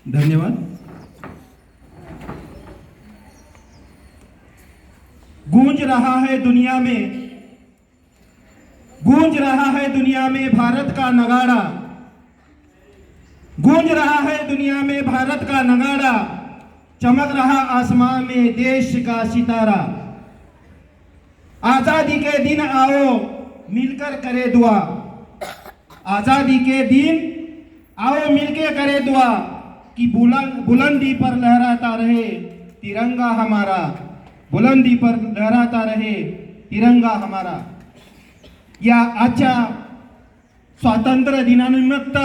धन्यवाद। गूंज रहा है दुनिया में, गूंज रहा है दुनिया में भारत का नगाड़ा, गूंज रहा है दुनिया में भारत का नगाड़ा, चमक रहा आसमां में देश का सितारा। आजादी के दिन आओ मिलकर करे दुआ, आजादी के दिन आओ मिलके करे दुआ कि बुलंदी पर लहराता रहे तिरंगा हमारा, बुलंदी पर लहराता रहे तिरंगा हमारा। या आजच्या स्वातंत्र्य दिनानिमित्त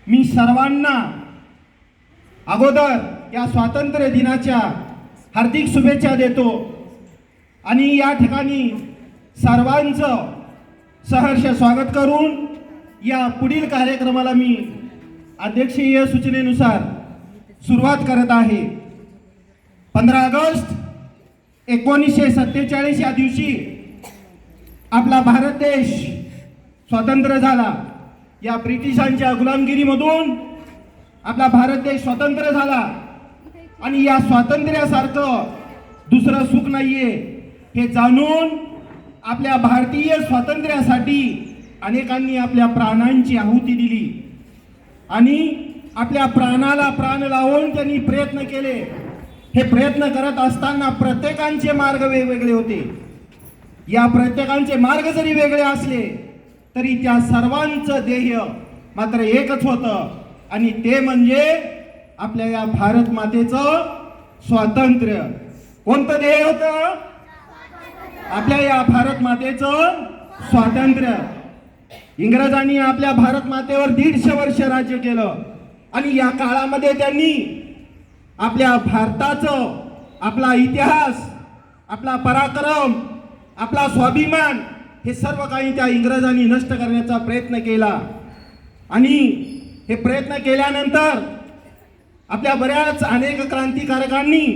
मी सर्वांना अगोदर या स्वातंत्र्य दिनाच्या हार्दिक शुभेच्छा देतो आणि या ठिकाणी सर्वांचं सहर्ष स्वागत करून या पुढील कार्यक्रमाला मी अध्यक्षीय सूचनेनुसार सुरुवात करत आहे। 15 ऑगस्ट 1947 या दिवशी आपला भारत देश स्वतंत्र झाला। या ब्रिटिशांच्या गुलामगिरीमधून आपला भारत देश स्वतंत्र झाला आणि या स्वातंत्र्यासारखं दुसरं सुख नाहीये हे जाणून आपल्या भारतीय स्वातंत्र्यासाठी अनेकांनी आपल्या प्राणांची आहुती दिली आणि आपल्या प्राणाला प्राण लावून त्यांनी प्रयत्न केले। हे प्रयत्न करत असताना प्रत्येकांचे मार्ग वेगवेगळे होते। या प्रत्येकांचे मार्ग जरी वेगळे असले तरी त्या सर्वांचं ध्येय मात्र एकच होतं आणि ते म्हणजे आपल्या या भारत मातेचं स्वातंत्र्य। कोणतं ध्येय होतं? आपल्या या भारत मातेचं स्वातंत्र्य। इंग्रजांनी आपल्या भारत मातेवर 150 वर्ष राज्य केलं आणि या काळामध्ये त्यांनी आपल्या भारताचं, आपला इतिहास, आपला पराक्रम, आपला स्वाभिमान हे सर्व काही त्या इंग्रजांनी नष्ट करण्याचा प्रयत्न केला आणि हे प्रयत्न केल्यानंतर आपल्या बऱ्याच अनेक क्रांतिकारकांनी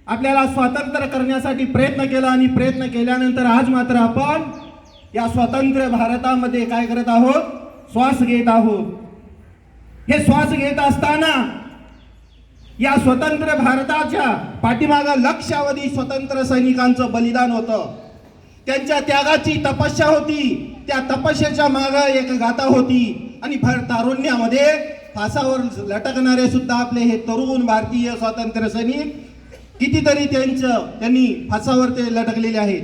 आपल्याला स्वातंत्र्य करण्यासाठी प्रयत्न केला आणि प्रयत्न केल्यानंतर आज मात्र आपण या स्वतंत्र भारतामध्ये काय करत आहोत? श्वास घेत आहोत। हे श्वास घेत असताना या स्वतंत्र भारताच्या पाठीमागे लक्षावधी स्वतंत्र सैनिकांचं बलिदान होतं। त्यांच्या त्यागाची तपस्या होती। त्या तपस्येच्या मागे एक गाथा होती आणि भर तारुण्यामध्ये फासावर लटकणारे सुद्धा आपले हे तरुण भारतीय स्वातंत्र्य सैनिक कितीतरी त्यांनी फासावर ते लटकलेले आहेत।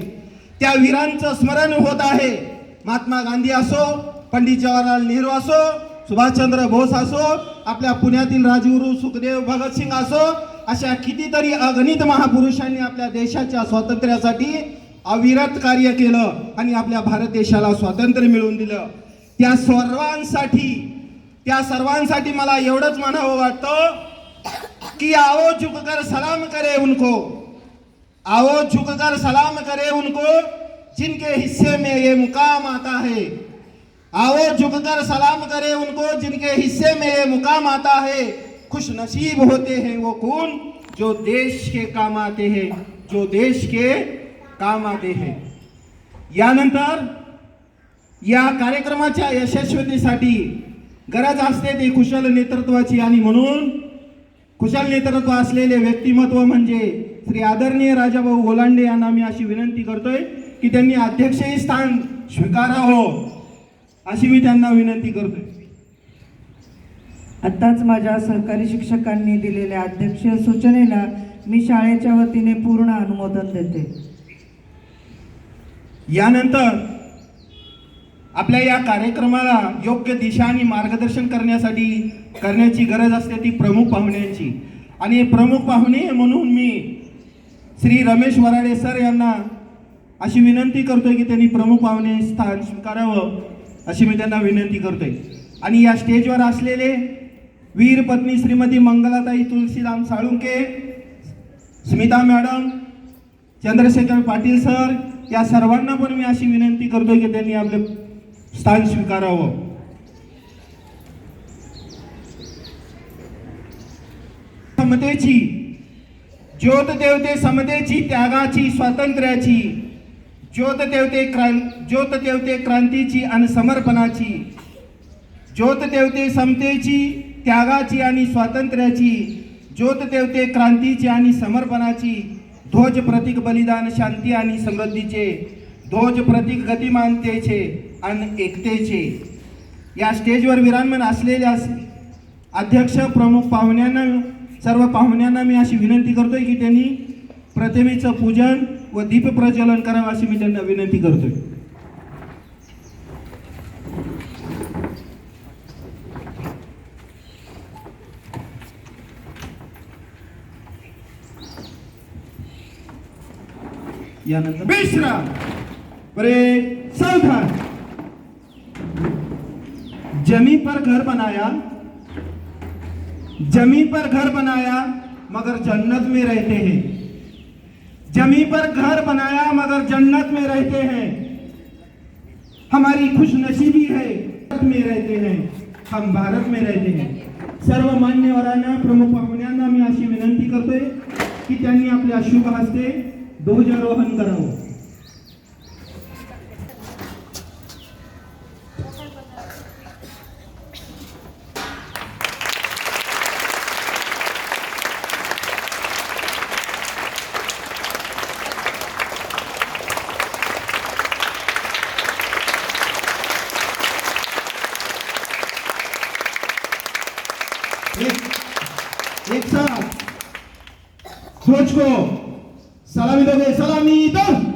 त्या वीरांचं स्मरण होत आहे। महात्मा गांधी असो, पंडित जवाहरलाल नेहरू असो, सुभाषचंद्र बोस असो, आपल्या पुण्यातील राजगुरू सुखदेव भगतसिंग असो, अशा कितीतरी अगणित महापुरुषांनी आपल्या देशाच्या स्वातंत्र्यासाठी अविरत कार्य केलं आणि आपल्या भारत देशाला स्वातंत्र्य मिळवून दिलं। त्या सर्वांसाठी मला एवढंच म्हणावं वाटतं कि आओ झुककर सलाम करे उनको, आओ झुककर सलाम करे उनको जिनके हिस्से में ये मुकाम आता है, आओ झुककर सलाम करे उनको जिनके हिस्से में ये मुकाम आता है। खुश नसीब होते हैं वो कौन जो देश के काम आते हैं, जो देश के काम आते हैं। यानंतर या कार्यक्रमाच्या यशस्वीतेसाठी गरज असते ती कुशल नेतृत्वाची आणि म्हणून कुशल नेतृत्व असलेले व्यक्तिमत्व म्हणजे श्री आदरणीय राजाभाऊ गोलांडे यांना मी अशी विनंती करतोय की त्यांनी अध्यक्षही स्थान स्वीकारावं अशी मी त्यांना विनंती करतोय। आताच माझ्या सहकारी शिक्षकांनी दिलेल्या अध्यक्षीय सूचनेला मी शाळेच्या वतीने पूर्ण अनुमोदन देते। यानंतर आपल्या या कार्यक्रमाला योग्य दिशा आणि मार्गदर्शन करण्याची गरज असते ती प्रमुख पाहुण्यांची आणि प्रमुख पाहुणे म्हणून मी श्री रमेश वराडे सर यांना अशी विनंती करतोय की त्यांनी प्रमुख पाहुणे स्थान स्वीकारावं अशी मी त्यांना विनंती करतोय। आणि या स्टेजवर असलेले वीर पत्नी श्रीमती मंगलाताई तुलसीराम साळुंके, स्मिता मॅडम, चंद्रशेखर पाटील सर या सर्वांना पण मी अशी विनंती करतोय की त्यांनी आपलं स्थान स्वीकारावं। समतेची ज्योत देवते, समतेची, त्यागाची, स्वातंत्र्याची ज्योत देवते क्रांतीची आणि समर्पणाची, ज्योत देवते समतेची, त्यागाची आणि स्वातंत्र्याची, ज्योत तेवते क्रांतीची आणि समर्पणाची, ध्वज प्रतीक बलिदान शांती आणि समृद्धीचे, ध्वज प्रतीक गतिमानतेचे आणि एकतेचे. या स्टेजवर विरांगण असलेल्या अध्यक्ष प्रमुख पाहुण्यांना, सर्व पाहुण्यांना मी अशी विनंती करतोय की त्यांनी प्रतिमेचं पूजन व दीप प्रज्वलन करावं अशी मी त्यांना विनंती करतोय. यानंतर विश्राम, परेड, सावधान. जमी पर घर बनाया, जमी पर घर बनाया मगर जन्नत में रहते हैं. जमी पर घर बनाया मगर जन्नत में रहते हैं. हमारी खुशनसीबी है भारत में रहते हैं, हम भारत में रहते हैं. सर्व मान्यवरांना, प्रमुख पाहुण्यांना मी अशी विनंती करतोय की त्यांनी आपल्या शुभ हस्ते ध्वजारोहण करावं. एक साथ ध्वज को सलामी दोगे, सलामी दो.